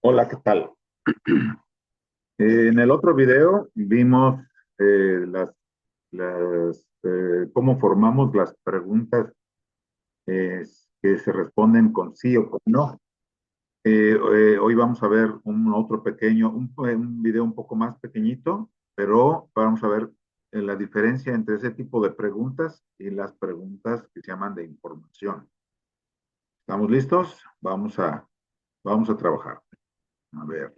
Hola, ¿qué tal? En el otro video vimos cómo formamos las preguntas que se responden con sí o con no. Hoy vamos a ver un video un poco más pequeñito, pero vamos a ver la diferencia entre ese tipo de preguntas y las preguntas que se llaman de información. ¿Estamos listos? Vamos a trabajar. A ver.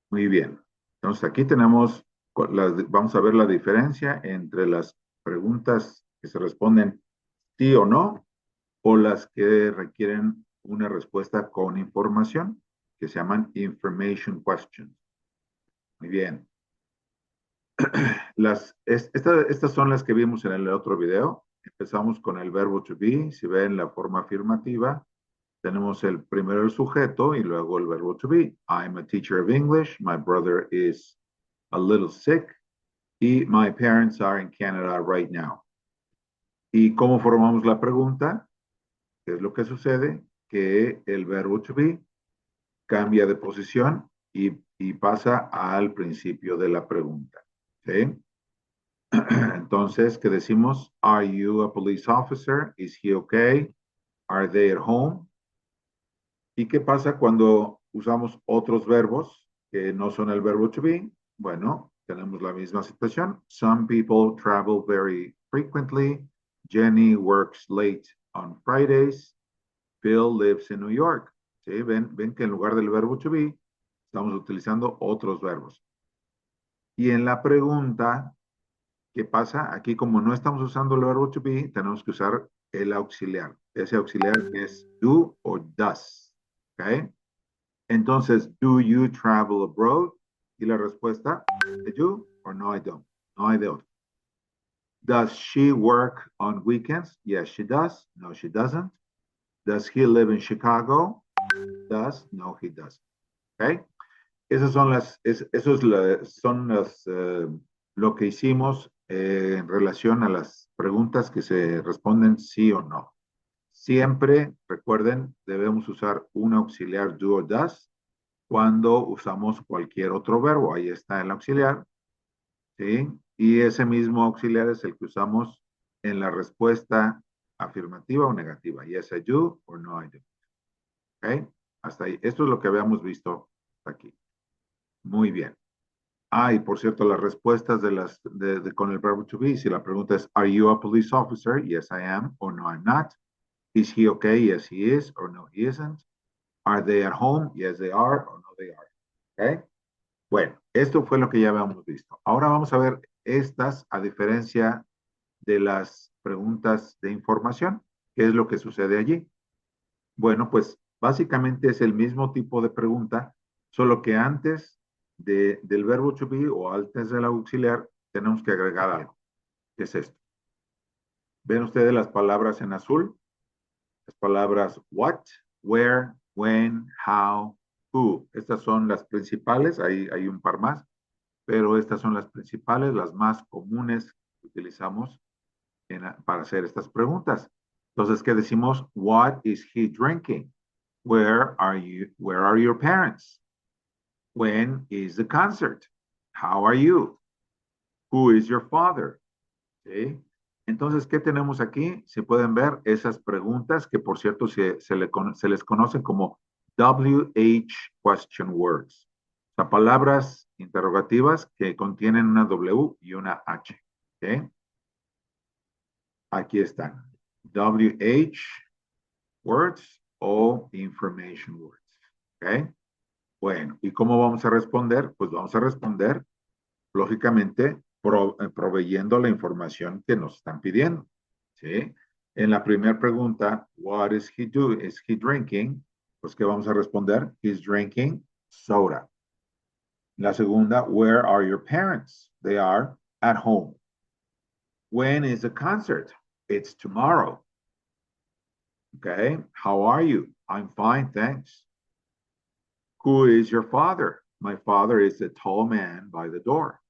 Muy bien. Entonces aquí vamos a ver la diferencia entre las preguntas que se responden sí o no o las que requieren una respuesta con información, que se llaman information questions. Muy bien. Estas son las que vimos en el otro video. Empezamos con el verbo to be. Si ven la forma afirmativa, tenemos primero el sujeto y luego el verbo to be. I'm a teacher of English. My brother is a little sick. Y my parents are in Canada right now. ¿Y cómo formamos la pregunta? ¿Qué es lo que sucede? Que el verbo to be cambia de posición y pasa al principio de la pregunta. ¿Sí? Entonces, ¿qué decimos? Are you a police officer? Is he okay? Are they at home? ¿Y qué pasa cuando usamos otros verbos que no son el verbo to be? Bueno, tenemos la misma situación. Some people travel very frequently. Jenny works late on Fridays. Bill lives in New York. ¿Sí? Ven que en lugar del verbo to be, estamos utilizando otros verbos. Y en la pregunta, ¿qué pasa? Aquí, como no estamos usando el verbo to be, tenemos que usar el auxiliar. Ese auxiliar es do o does. ¿Ok? Entonces, do you travel abroad? Y la respuesta, I do or no, I don't. No, I don't. Does she work on weekends? Yes, she does. No, she doesn't. Does he live in Chicago? Does. No, he doesn't. Okay. Esas son lo que hicimos en relación a las preguntas que se responden sí o no. Siempre, recuerden, debemos usar un auxiliar do o does cuando usamos cualquier otro verbo. Ahí está el auxiliar, ¿sí? Y ese mismo auxiliar es el que usamos en la respuesta afirmativa o negativa. Yes, I do or no, I do. ¿Ok? Hasta ahí. Esto es lo que habíamos visto hasta aquí. Muy bien. Ah, y por cierto, las respuestas con el verbo to be, si la pregunta es, ¿Are you a police officer? Yes, I am, or no, I'm not. Is he okay? Yes, he is, or no, he isn't. Are they at home? Yes, they are, or no, they are. ¿Ok? Bueno, esto fue lo que ya habíamos visto. Ahora vamos a ver estas, a diferencia de las preguntas de información. ¿Qué es lo que sucede allí? Bueno, pues básicamente es el mismo tipo de pregunta, solo que antes del verbo to be o antes del auxiliar tenemos que agregar algo. ¿Qué es esto? ¿Ven ustedes las palabras en azul? Las palabras what, where, when, how, who. Estas son las principales, hay un par más, pero estas son las principales, las más comunes que utilizamos para hacer estas preguntas. Entonces, ¿qué decimos? What is he drinking? Where are your parents? When is the concert? How are you? Who is your father? ¿Sí? Entonces, ¿qué tenemos aquí? Se pueden ver esas preguntas que, por cierto, se les conocen como WH question words. O sea, palabras interrogativas que contienen una W y una H. ¿Okay? Aquí están. WH words o information words. ¿Ok? Bueno, ¿y cómo vamos a responder? Pues vamos a responder, lógicamente, proveyendo la información que nos están pidiendo. ¿Sí? En la primera pregunta, what is he doing? Is he drinking? Pues, ¿qué vamos a responder? He's drinking soda. La segunda, where are your parents? They are at home. When is the concert? It's tomorrow. Okay, how are you? I'm fine, thanks. Who is your father? My father is the tall man by the door.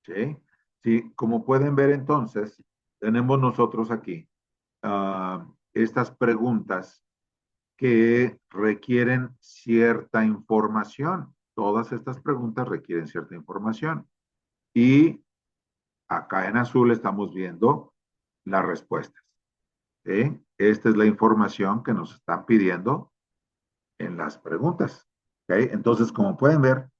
¿sí? Sí, como pueden ver entonces, tenemos nosotros aquí estas preguntas que requieren cierta información. Todas estas preguntas requieren cierta información. Y acá en azul estamos viendo las respuestas. ¿Sí? Esta es la información que nos están pidiendo en las preguntas. ¿Ok? Entonces, como pueden ver,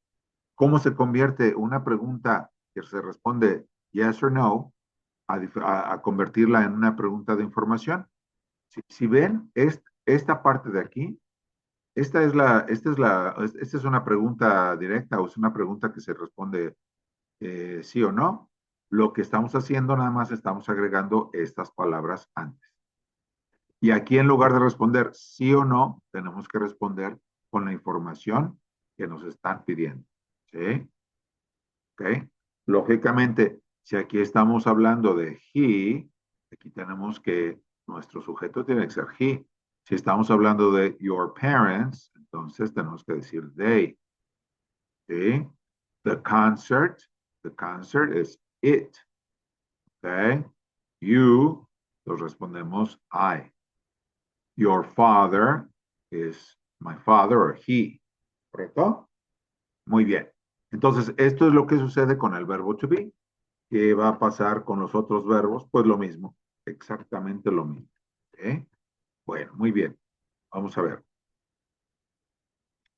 ¿cómo se convierte una pregunta que se responde yes or no a convertirla en una pregunta de información? Si ven, esta parte de aquí, esta es una pregunta directa o es una pregunta que se responde sí o no. Lo que estamos haciendo, nada más estamos agregando estas palabras antes. Y aquí, en lugar de responder sí o no, tenemos que responder con la información que nos están pidiendo. ¿Sí? ¿Ok? Lógicamente, si aquí estamos hablando de he, aquí tenemos que nuestro sujeto tiene que ser he. Si estamos hablando de your parents, entonces tenemos que decir they. ¿Sí? The concert is it. ¿Ok? You, nos respondemos I. Your father is my father or he. ¿Correcto? Muy bien. Entonces, esto es lo que sucede con el verbo to be. ¿Qué va a pasar con los otros verbos? Pues lo mismo, exactamente lo mismo. ¿Ok? Bueno, muy bien. Vamos a ver.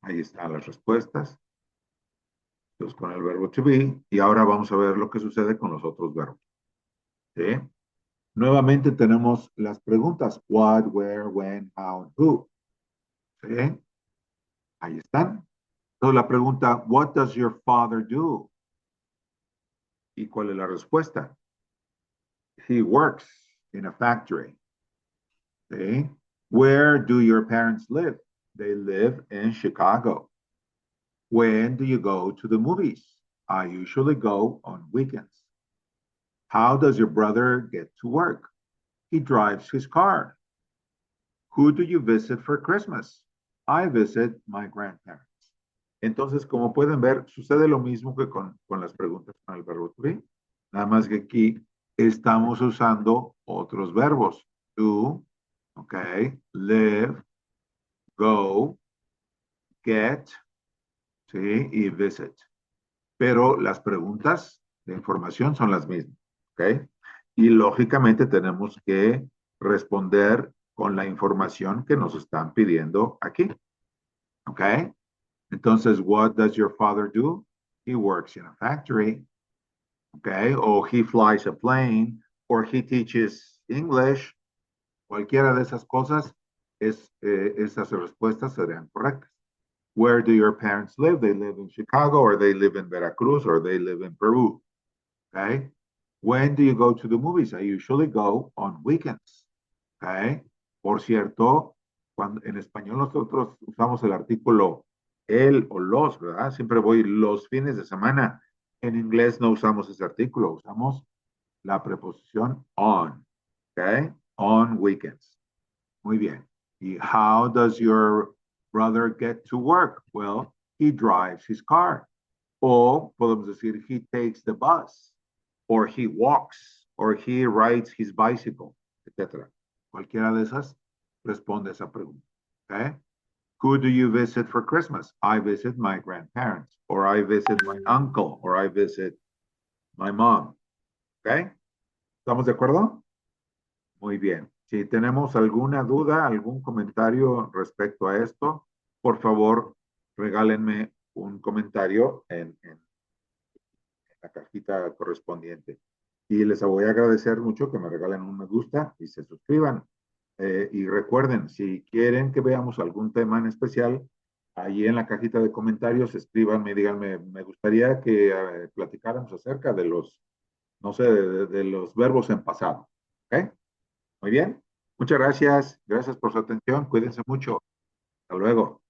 Ahí están las respuestas. Entonces, con el verbo to be. Y ahora vamos a ver lo que sucede con los otros verbos. ¿Sí? Nuevamente tenemos las preguntas. What, where, when, how, and who. ¿Sí? Ahí están. Entonces la pregunta, what does your father do? ¿Y cuál es la respuesta? He works in a factory. ¿Sí? Where do your parents live? They live in Chicago. When do you go to the movies? I usually go on weekends. How does your brother get to work? He drives his car. Who do you visit for Christmas? I visit my grandparents. Entonces, como pueden ver, sucede lo mismo que con las preguntas con el verbo to be. Nada más que aquí estamos usando otros verbos. Do, ok, live, go, get, ¿sí? Y visit. Pero las preguntas de información son las mismas, ¿ok? Y lógicamente tenemos que responder con la información que nos están pidiendo aquí, ¿ok? Entonces, what does your father do? He works in a factory, ¿ok? O he flies a plane, or he teaches English. Cualquiera de esas cosas, esas respuestas serían correctas. Where do your parents live? They live in Chicago, or they live in Veracruz, or they live in Peru. Okay. When do you go to the movies? I usually go on weekends. Okay. Por cierto, cuando en español nosotros usamos el artículo el o los, ¿verdad? Siempre voy los fines de semana. En inglés no usamos ese artículo, usamos la preposición on. Okay. On weekends. Muy bien. Y how does your brother get to work? Well, he drives his car. O podemos decir, he takes the bus, or he walks, or he rides his bicycle, etc. Cualquiera de esas responde a esa pregunta. Okay? Who do you visit for Christmas? I visit my grandparents, or I visit my uncle, or I visit my mom. Okay? ¿Estamos de acuerdo? Muy bien. Si tenemos alguna duda, algún comentario respecto a esto, por favor, regálenme un comentario en la cajita correspondiente. Y les voy a agradecer mucho que me regalen un me gusta y se suscriban. Y recuerden, si quieren que veamos algún tema en especial, ahí en la cajita de comentarios, escríbanme y díganme, me gustaría que platicáramos acerca de los, no sé, de los verbos en pasado. ¿Ok? Muy bien. Muchas gracias. Gracias por su atención. Cuídense mucho. Hasta luego.